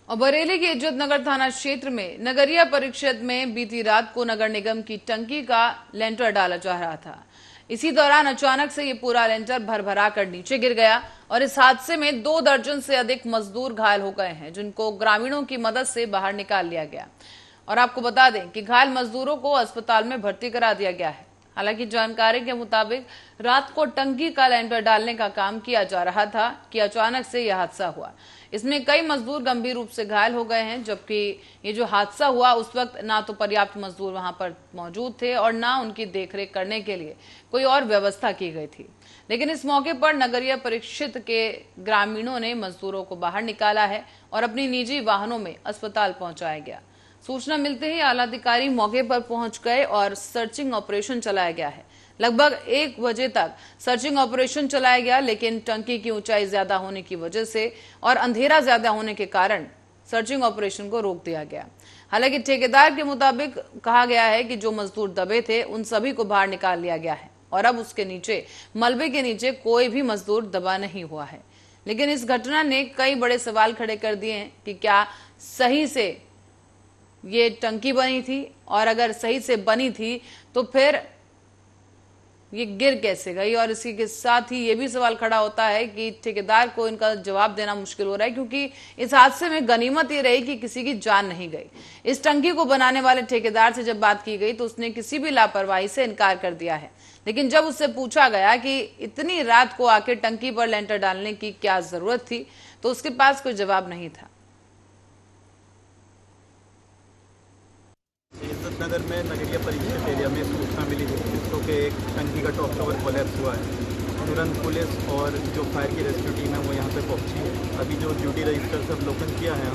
और बरेली के इज्जत नगर थाना क्षेत्र में नगरीय परिषद में बीती रात को नगर निगम की टंकी का लेंटर डाला जा रहा था। इसी दौरान अचानक से ये पूरा लेंटर भरभरा कर नीचे गिर गया और इस हादसे में 2 दर्जन से अधिक मजदूर घायल हो गए हैं, जिनको ग्रामीणों की मदद से बाहर निकाल लिया गया। और आपको बता दें कि घायल मजदूरों को अस्पताल में भर्ती करा दिया गया है। हालांकि जानकारी के मुताबिक रात को टंकी का लेंटर डालने का काम किया जा रहा था कि अचानक से यह हादसा हुआ। इसमें कई मजदूर गंभीर रूप से घायल हो गए हैं, जबकि ये जो हादसा हुआ उस वक्त ना तो पर्याप्त मजदूर वहां पर मौजूद थे और ना उनकी देखरेख करने के लिए कोई और व्यवस्था की गई थी। लेकिन इस मौके पर नगरीय परिषद के ग्रामीणों ने मजदूरों को बाहर निकाला है और अपनी निजी वाहनों में अस्पताल पहुंचाया गया। सूचना मिलते ही आला अधिकारी मौके पर पहुंच गए और सर्चिंग ऑपरेशन चलाया गया है। लगभग 1 बजे तक सर्चिंग ऑपरेशन चलाया गया, लेकिन टंकी की ऊंचाई ज्यादा होने की वजह से और अंधेरा ज्यादा होने के कारण सर्चिंग ऑपरेशन को रोक दिया गया। हालांकि ठेकेदार के मुताबिक कहा गया है कि जो मजदूर दबे थे उन सभी को बाहर निकाल लिया गया है और अब उसके नीचे मलबे के नीचे कोई भी मजदूर दबा नहीं हुआ है। लेकिन इस घटना ने कई बड़े सवाल खड़े कर दिए हैं कि क्या सही से ये टंकी बनी थी, और अगर सही से बनी थी तो फिर ये गिर कैसे गई। और इसी के साथ ही ये भी सवाल खड़ा होता है कि ठेकेदार को इनका जवाब देना मुश्किल हो रहा है, क्योंकि इस हादसे में गनीमत ये रही कि किसी की जान नहीं गई। इस टंकी को बनाने वाले ठेकेदार से जब बात की गई तो उसने किसी भी लापरवाही से इनकार कर दिया है। लेकिन जब उससे पूछा गया कि इतनी रात को आके टंकी पर लेंटर डालने की क्या जरूरत थी, तो उसके पास कोई जवाब नहीं था। इज्जत नगर में नगरीय परिषद एरिया में सूचना मिली थी जिसको कि एक टंकी का टॉप टावर कोलैप्स हुआ है। तुरंत पुलिस और जो फायर की रेस्क्यू टीम है वो यहाँ पे पहुँची है। अभी जो ड्यूटी रजिस्टर से अवलोकन किया है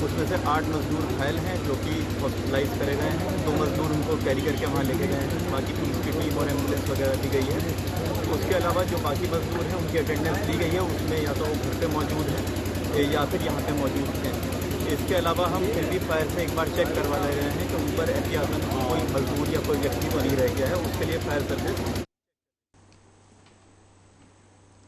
उसमें से 8 मजदूर घायल हैं जो कि हॉस्पिटलाइज करे गए हैं। 2 मजदूर उनको कैरी करके वहाँ लेके गए हैं। बाकी पुलिस की टीम और एम्बुलेंस वगैरह दी गई है। उसके अलावा जो बाकी मजदूर हैं उनकी अटेंडेंस दी गई है, उसमें या तो वो घर पर मौजूद हैं या फिर यहाँ पर मौजूद हैं। इसके अलावा हम फिर भी फायर से एक बार चेक करवा ले रहे हैं कि ऊपर एहतियातन कोई मजदूर या कोई व्यक्ति तो नहीं रह गया है। उसके लिए फायर सर्विस।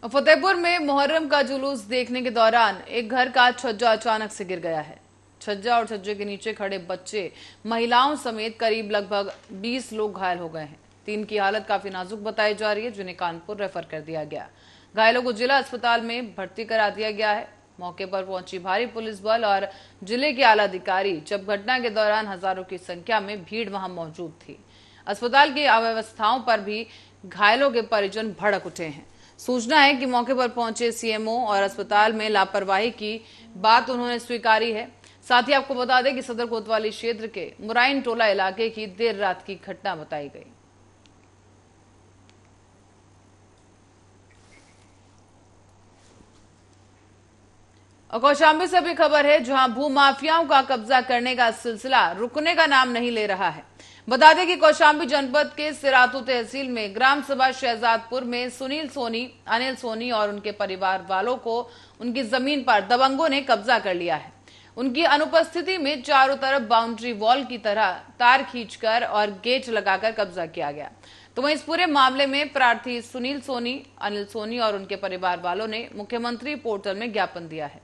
फतेहपुर में मुहर्रम का जुलूस देखने के दौरान एक घर का छज्जा अचानक से गिर गया है। छज्जा और छज्जे के नीचे खड़े बच्चे, महिलाओं समेत करीब लगभग 20 लोग घायल हो गए हैं। 3 की हालत काफी नाजुक बताई जा रही है, जिन्हें कानपुर रेफर कर दिया गया। घायलों को जिला अस्पताल में भर्ती करा दिया गया है। मौके पर पहुंची भारी पुलिस बल और जिले के आला अधिकारी जब घटना के दौरान हजारों की संख्या में भीड़ वहां मौजूद थी। अस्पताल की अव्यवस्थाओं पर भी घायलों के परिजन भड़क उठे हैं। सूचना है कि मौके पर पहुंचे सीएमओ और अस्पताल में लापरवाही की बात उन्होंने स्वीकारी है। साथ ही आपको बता दें कि सदर कोतवाली क्षेत्र के मुराइन टोला इलाके की देर रात की घटना बताई गई। और कौशाम्बी से भी खबर है, जहां भूमाफियाओं का कब्जा करने का सिलसिला रुकने का नाम नहीं ले रहा है। बता दें कि कौशाम्बी जनपद के सिरातू तहसील में ग्राम सभा शहजादपुर में सुनील सोनी, अनिल सोनी और उनके परिवार वालों को उनकी जमीन पर दबंगों ने कब्जा कर लिया है। उनकी अनुपस्थिति में चारों तरफ बाउंड्री वॉल की तरह तार खींचकर और गेट लगाकर कब्जा किया गया। तो वहीं इस पूरे मामले में प्रार्थी सुनील सोनी, अनिल सोनी और उनके परिवार वालों ने मुख्यमंत्री पोर्टल में ज्ञापन दिया है।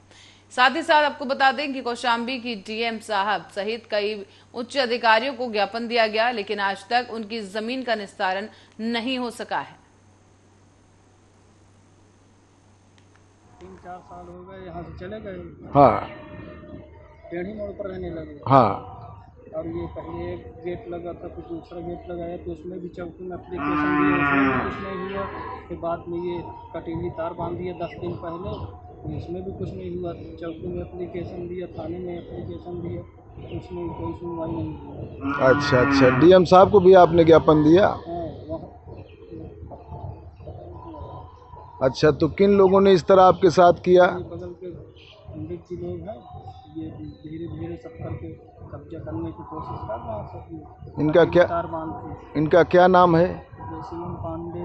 साथ ही साथ आपको बता दें कि कौशाम्बी की डीएम साहब सहित कई उच्च अधिकारियों को ज्ञापन दिया गया, लेकिन आज तक उनकी जमीन का निस्तारण नहीं हो सका है। 3-4 साल हो गए यहाँ से चले गए। हाँ, टेढ़ी मोड़ पर रहने लगे। हाँ। और ये पहले एक गेट लगा था, फिर दूसरा गेट लगाया, तो उसमें भी चौकी में एप्लीकेशन दिया, उसमें भी कुछ नहीं हुआ। फिर बाद में ये कटीली तार बांध दिया 10 दिन पहले, तो इसमें भी कुछ नहीं हुआ। चौकी में एप्लीकेशन दिया, थाने में एप्लीकेशन दिया, उसमें कोई सुनवाई नहीं हुआ। अच्छा, डीएम साहब को भी आपने ज्ञापन दिया? हाँ, वहाँ। अच्छा, तो किन लोगों ने इस तरह आपके साथ किया? बगल के पंडित जी लोग हैं, ये धीरे धीरे सब करके कब्जा करने की कोशिश कर रहा है। इनका क्या नाम है? सीएम पांडे।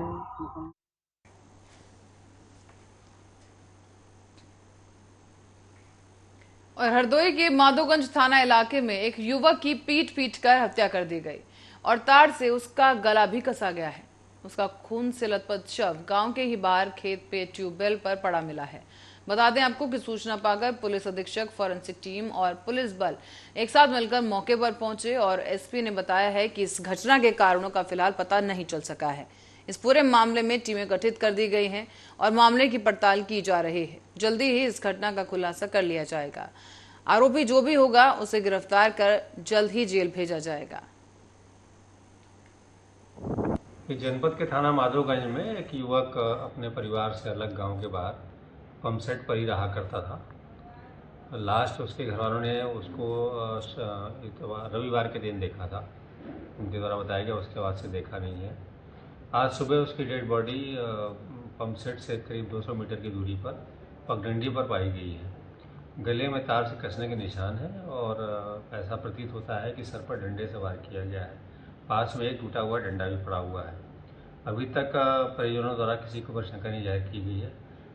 और हरदोई के माधोगंज थाना इलाके में एक युवक की पीट कर हत्या कर दी गई और तार से उसका गला भी कसा गया है। उसका खून से लथपथ शव गांव के ही बाहर खेत पे ट्यूबवेल पर पड़ा मिला है। बता दें आपको कि सूचना पाकर पुलिस अधीक्षक, फॉरेंसिक टीम और पुलिस बल एक साथ मिलकर मौके पर पहुंचे और एसपी ने बताया है कि इस घटना के कारणों का फिलहाल पता नहीं चल सका है। इस पूरे मामले में टीमें गठित कर दी गई हैं और मामले की पड़ताल की जा रही है। जल्दी ही इस घटना का खुलासा कर लिया जाएगा। आरोपी जो भी होगा उसे गिरफ्तार कर जल्द ही जेल भेजा जाएगा। जनपद के थाना माधोगंज में एक युवक अपने परिवार से अलग गांव के बाहर पंप सेट पर ही रहा करता था। लास्ट उसके घर वालों ने उसको रविवार के दिन देखा था। उनके द्वारा बताया गया, उसके बाद से देखा नहीं है। आज सुबह उसकी डेड बॉडी पंप सेट से करीब 200 मीटर की दूरी पर पगडंडी पर पाई गई है। गले में तार से कसने के निशान हैं और ऐसा प्रतीत होता है कि सर पर डंडे से वार किया गया है। पास में एक टूटा हुआ डंडा भी पड़ा हुआ है। अभी तक परिजनों द्वारा किसी को पर शंका नहीं जाहिर की गई है।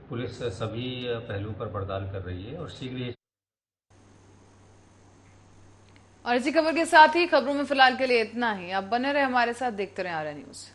पुलिस सभी पहलुओं पर पड़ताल कर रही है और शीघ्र ही। और इसी खबर के साथ ही खबरों में फिलहाल के लिए इतना ही। आप बने रहे हमारे साथ, देखते रहे आर्या न्यूज।